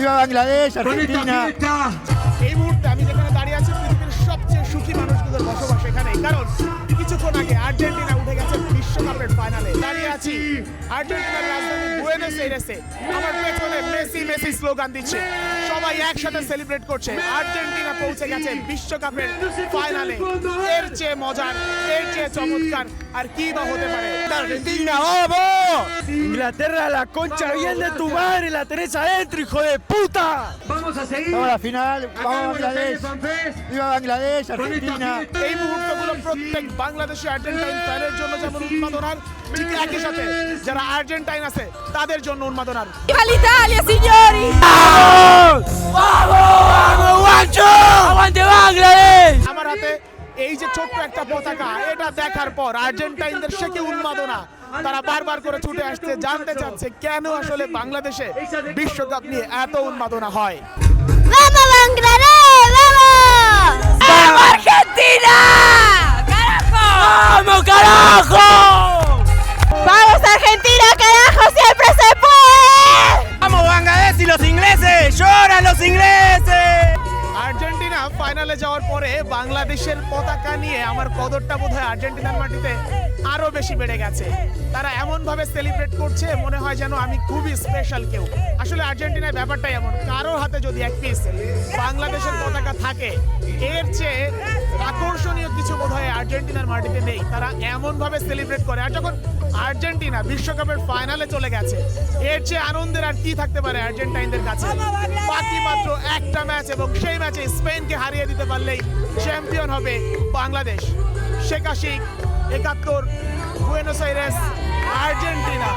¡Viva Bangladesh, Argentina! এই মুহূর্তে আমি যেখানে দাঁড়িয়ে আছি পৃথিবীর সবচেয়ে সুখী মানুষগুলোর বসবাস এখানে, কারণ কিছুক্ষণ আগে আর্জেন্টিনা উঠে গেছে বিশ্বকাপের ফাইনালে। দাঁড়িয়ে আছি আর্জেন্টিনার রাজধানী বুয়েনোস এইরেসে। আমার পেছনে মেসি মেসি স্লোগান দিচ্ছে, সবাই একসাথে সেলিব্রেট করছে। আর্জেন্টিনা পৌঁছে গেছে বিশ্বকাপের ফাইনালে। এর চেয়ে মজার, এর চেয়ে চমৎকার আর কি বা হতে পারে। ¡Argentina, vamos! Inglaterra, la concha bien de tu madre, la tenés adentro, hijo de puta. Vamos a seguir. Vamos a la final, vamos a Bangladesh. ¡Viva Bangladesh, Argentina! এই মুহূর্তগুলো প্রত্যেক বাংলাদেশি আর্জেন্টাইন ফ্যানের জন্য যেমন উন্মাদনার, ঠিক একই সাথে যারা আর্জেন্টাইন আছে তাদের জন্য উন্মাদনার। ¡Viva l'Italia, signori! ¡Aguante Bangladesh! আমার হাতে এই যে ছোট্ট একটা পতাকা, এটা দেখার পর আর্জেন্টাইনদের সে কি উন্মাদনা। তারা বারবার করে ছুটে আসছে, জানতে চাচ্ছে কেন আসলে বাংলাদেশে বিশ্বকাপ নিয়ে এত উন্মাদনা হয়। ¡Vamos, Bangladesh! ¡Vamos! ¡Vamos, Argentina! ¡Carajo! ¡Vamos, carajo! ¡Vamos, Argentina, carajo! ¡Siempre se puede! ¡Vamos, Bangladesh y los ingleses! ¡Lloran los ingleses! Argentina ফাইনালে যাওয়ার পরে বাংলাদেশের পতাকা নিয়ে আমার কদরটা বোধহয় আর্জেন্টিনার মাটিতে আরো বেশি বেড়ে গেছে। তারা এমন ভাবে সেলিব্রেট করছে মনে হয় যেন আমি খুবই স্পেশাল কেউ। আসলে আর্জেন্টিনার ব্যাপারটা এমন, কারোর হাতে যদি এক পিস বাংলাদেশের পতাকা থাকে এর চেয়ে আকর্ষণীয় কিছু বোধহয় আর্জেন্টিনার মাটিতে নেই। তারা এমন ভাবে সেলিব্রেট করে। আর যখন আর্জেন্টিনা বিশ্বকাপের ফাইনালে চলে গেছে, এর চেয়ে আনন্দের আর কি থাকতে পারে আর্জেন্টাইনদের কাছে। বাকি মাত্র একটা ম্যাচ এবং সেই ম্যাচে স্পেনকে হারিয়ে দিতে পারলেই চ্যাম্পিয়ন হবে Bangladesh. Sheikh Ashik 71, Buenos Aires, Argentina.